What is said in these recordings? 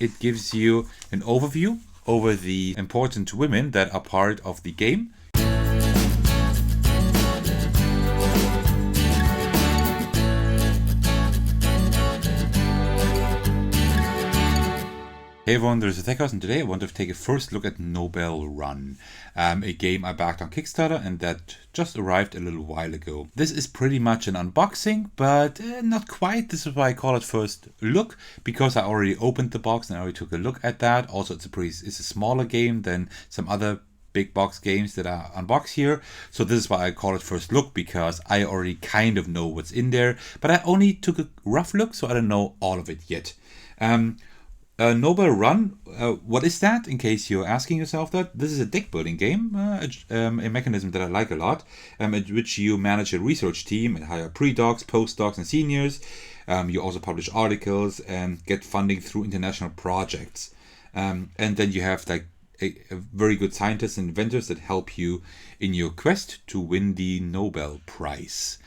it gives you an overview over the important women that are part of the game. Hey everyone, there's Attackers, and today I want to take a first look at Nobel Run, a game I backed on Kickstarter and that just arrived a little while ago. This is pretty much an unboxing, but not quite. This is why I call it first look, because I already opened the box and I already took a look at that. Also, it's a smaller game than some other big box games that are unboxed here. So this is why I call it first look, because I already kind of know what's in there, but I only took a rough look, so I don't know all of it yet. Nobel Run, what is that? In case you're asking yourself that, this is a deck building game, a mechanism that I like a lot, at which you manage a research team and hire predocs, postdocs, and seniors. You also publish articles and get funding through international projects. And then you have like a very good scientists and inventors that help you in your quest to win the Nobel Prize.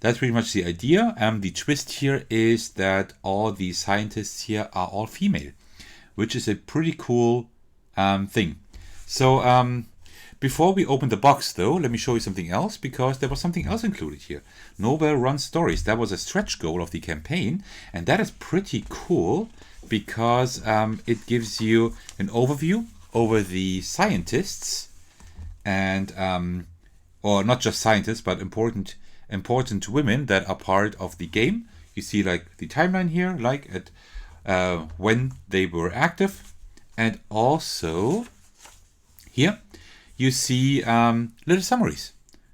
That's pretty much the idea. The twist here is that all the scientists here are all female, which is a pretty cool thing. So before we open the box though, let me show you something else, because there was something else included here. Nobel Run Stories. That was a stretch goal of the campaign, and that is pretty cool because it gives you an overview over the scientists and or not just scientists, but important women that are part of the game. You see like the timeline here, like at when they were active, and also here you see little summaries.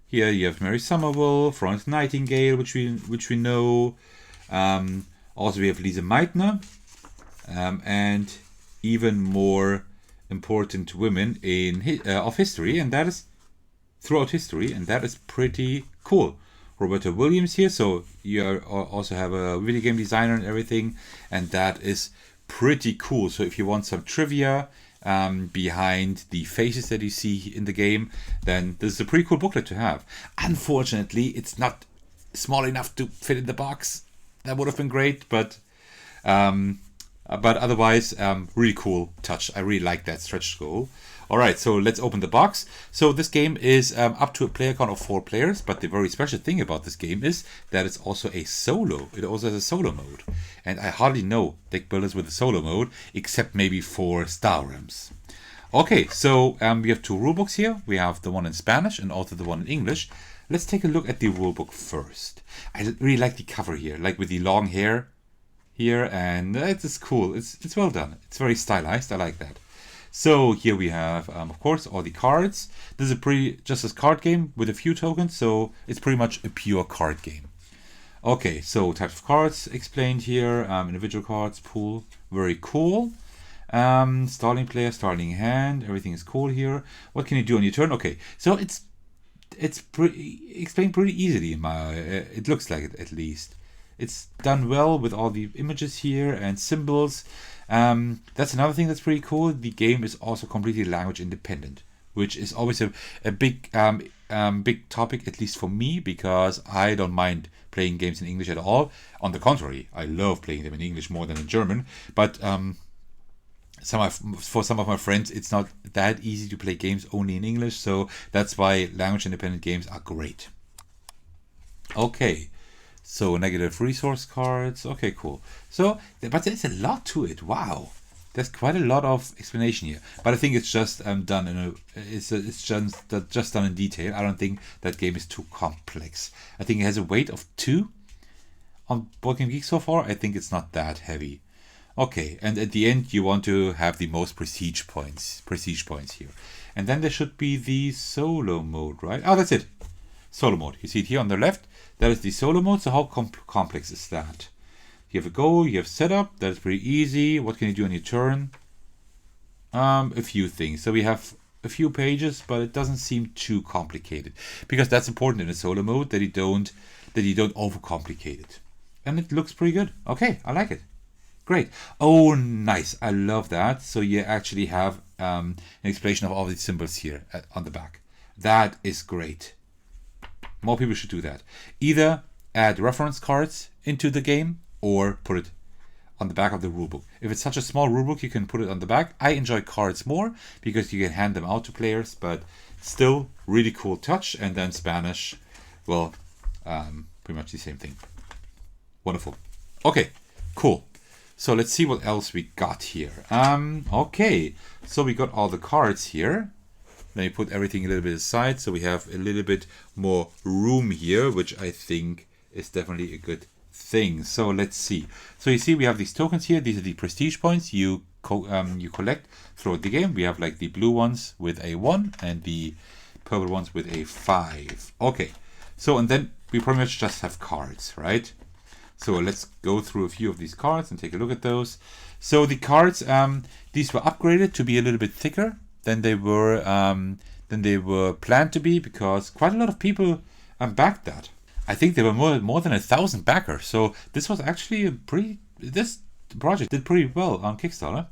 Here you have Mary Somerville, Florence Nightingale, which we know. Also we have Lise Meitner, and even more important women in of history, and that is throughout history, and that is pretty cool. Roberta Williams here, so you also have a video game designer and everything, and that is pretty cool. So if you want some trivia behind the faces that you see in the game, then this is a pretty cool booklet to have. Unfortunately, it's not small enough to fit in the box. That would have been great, but otherwise, really cool touch. I really like that stretch goal. Alright, so let's open the box. So this game is up to a player count of 4 players, but the very special thing about this game is that it's also a solo. It also has a solo mode. And I hardly know deck builders with a solo mode, except maybe for Star Realms. Okay, so we have 2 rulebooks here. We have the one in Spanish and also the one in English. Let's take a look at the rulebook first. I really like the cover here, like with the long hair here, and it's cool. It's well done. It's very stylized. I like that. So here we have, of course, all the cards. This is just a card game with a few tokens, so it's pretty much a pure card game. Okay, so types of cards explained here. Individual cards, pool, very cool. Starting player, starting hand, everything is cool here. What can you do on your turn? Okay, so it's explained pretty easily. It looks like it, at least. It's done well with all the images here and symbols. That's another thing that's pretty cool. The game is also completely language independent, which is always a big topic, at least for me, because I don't mind playing games in English at all. On the contrary, I love playing them in English more than in German. But for some of my friends, it's not that easy to play games only in English. So that's why language independent games are great. Okay. So negative resource cards. Okay, cool. So, but there's a lot to it. Wow, there's quite a lot of explanation here. But I think it's just done in it's just done in detail. I don't think that game is too complex. I think it has a weight of 2 on Board Game Geek so far. I think it's not that heavy. Okay, and at the end you want to have the most prestige points here, and then there should be the solo mode, right? Oh, that's it. Solo mode. You see it here on the left. That is the solo mode. So how complex is that? You have a goal, you have setup. That is pretty easy. What can you do on your turn? A few things. So we have a few pages, but it doesn't seem too complicated, because that's important in a solo mode, that you don't overcomplicate it. And it looks pretty good. Okay, I like it. Great. Oh, nice. I love that. So you actually have an explanation of all the symbols here on the back. That is great. More people should do that. Either add reference cards into the game or put it on the back of the rulebook. If it's such a small rulebook, you can put it on the back. I enjoy cards more because you can hand them out to players, but still really cool touch. And then Spanish, well, pretty much the same thing. Wonderful. Okay, cool. So let's see what else we got here. Okay, so we got all the cards here. Let me put everything a little bit aside so we have a little bit more room here, which I think is definitely a good thing. So let's see. So you see we have these tokens here. These are the prestige points you collect throughout the game. We have like the blue ones with a 1 and the purple ones with a 5. Okay, so and then we pretty much just have cards, right? So let's go through a few of these cards and take a look at those. So the cards, these were upgraded to be a little bit thicker than they were planned to be, because quite a lot of people backed that. I think there were more than 1,000 backers. So this was actually this project did pretty well on Kickstarter.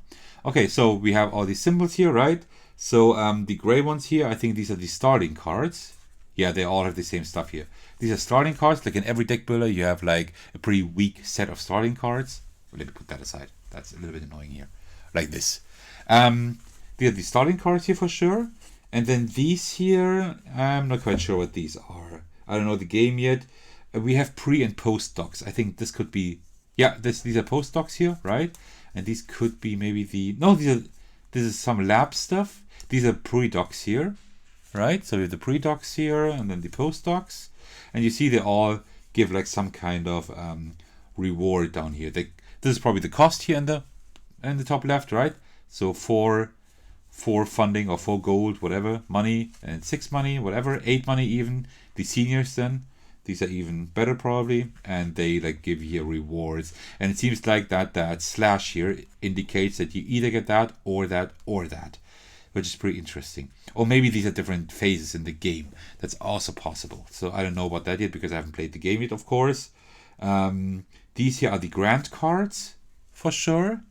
Okay, so we have all these symbols here, right? So the gray ones here, I think these are the starting cards. Yeah, they all have the same stuff here. These are starting cards. Like in every deck builder, you have like a pretty weak set of starting cards. Let me put that aside. That's a little bit annoying here. Like this. These are the starting cards here for sure. And then these here, I'm not quite sure what these are. I don't know the game yet. We have pre and post docs. I think this could be, yeah, these are post docs here, right? And these could be maybe this is some lab stuff. These are predocs here, right? So we have the predocs here and then the postdocs. And you see they all give like some kind of reward down here. This is probably the cost here in the top left, right? So 4 funding or 4 gold, whatever, money, and 6 money, whatever, 8 money even. The seniors then, these are even better probably, and they like give you rewards. And it seems like that slash here indicates that you either get that or that or that, which is pretty interesting. Or maybe these are different phases in the game. That's also possible. So I don't know about that yet because I haven't played the game yet, of course. These here are the grant cards for sure.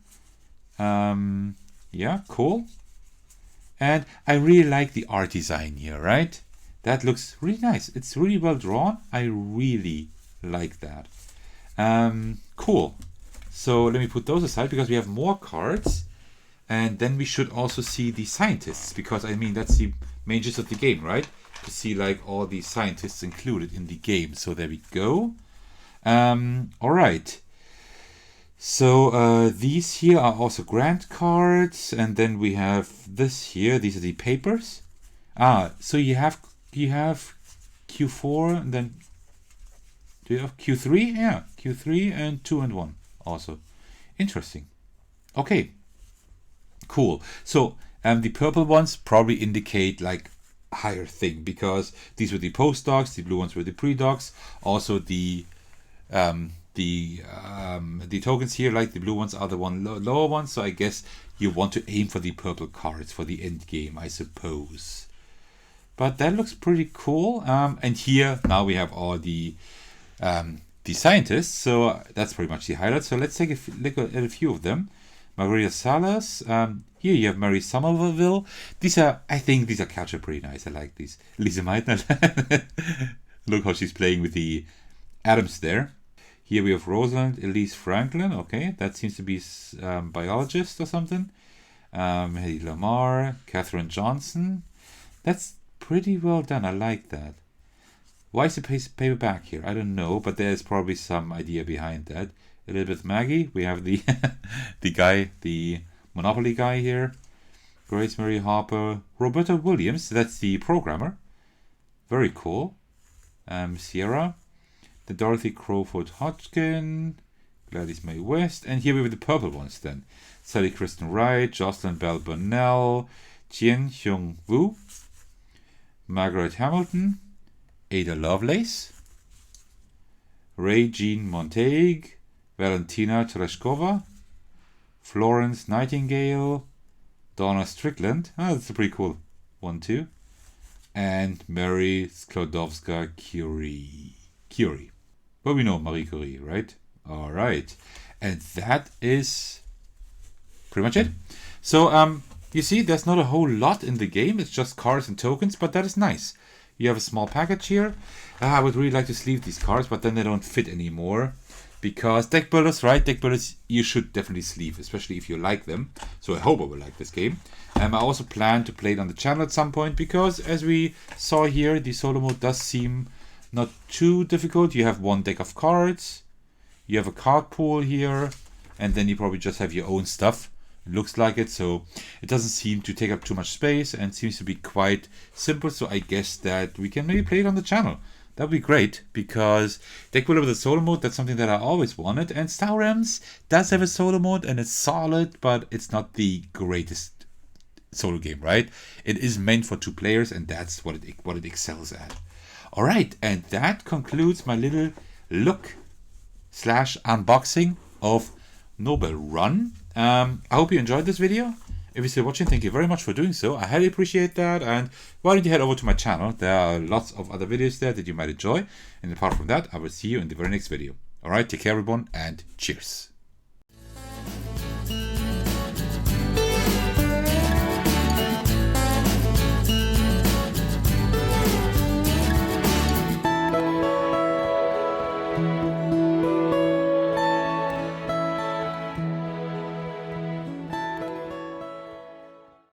Yeah, cool. And I really like the art design here, right? That looks really nice. It's really well drawn. I really like that. Cool. So let me put those aside because we have more cards. And then we should also see the scientists, because I mean that's the main gist of the game, right? To see like all the scientists included in the game. So there we go. All right. So these here are also grant cards, and then we have this here. These are the papers. So you have Q4, and then do you have Q3? Yeah, Q3 and 2 and 1 also. Interesting. Okay. Cool. So the purple ones probably indicate like a higher thing, because these were the postdocs, the blue ones were the predocs. Also the tokens here, like the blue ones, are the lower ones. So I guess you want to aim for the purple cards for the end game, I suppose. But that looks pretty cool. And here now we have all the scientists. So that's pretty much the highlight. So let's take a look at a few of them. Maria Salas. Here you have Mary Somerville. I think these are captured pretty nice. I like these. Lisa Meitner. Look how she's playing with the atoms there. Here we have Rosalind Elise Franklin. Okay, that seems to be biologist or something. Hedy Lamar, Katherine Johnson. That's pretty well done. I like that. Why is the paper back here? I don't know, but there's probably some idea behind that. Elizabeth Maggie. We have the the Monopoly guy here. Grace Mary Harper. Roberta Williams. That's the programmer. Very cool. Sierra. The Dorothy Crawford Hodgkin. Gladys Mae West. And here we have the purple ones then. Sally Kristen Wright. Jocelyn Bell Burnell. Chien Hyung Woo. Margaret Hamilton. Ada Lovelace. Ray Jean Montague. Valentina Tereshkova. Florence Nightingale. Donna Strickland. That's a pretty cool one too. And Mary Sklodowska-Curie. Well, we know Marie Curie, right? All right. And that is pretty much it. So, you see, there's not a whole lot in the game. It's just cards and tokens, but that is nice. You have a small package here. I would really like to sleeve these cards, but then they don't fit anymore, because deck builders, right? Deck builders you should definitely sleeve, especially if you like them. So I hope I will like this game. I also plan to play it on the channel at some point, because as we saw here, the solo mode does seem not too difficult. You have one deck of cards, you have a card pool here, and then you probably just have your own stuff. It looks like it, so it doesn't seem to take up too much space and seems to be quite simple. So I guess that we can maybe play it on the channel. That would be great, because deck builder with a solo mode, that's something that I always wanted. And Star Realms does have a solo mode, and it's solid, but it's not the greatest solo game, right? It is meant for 2 players, and that's what it excels at. All right, and that concludes my little look / unboxing of Nobel Run. I hope you enjoyed this video. If you're still watching, thank you very much for doing so. I highly appreciate that. And why don't you head over to my channel? There are lots of other videos there that you might enjoy. And apart from that, I will see you in the very next video. All right, take care everyone, and cheers.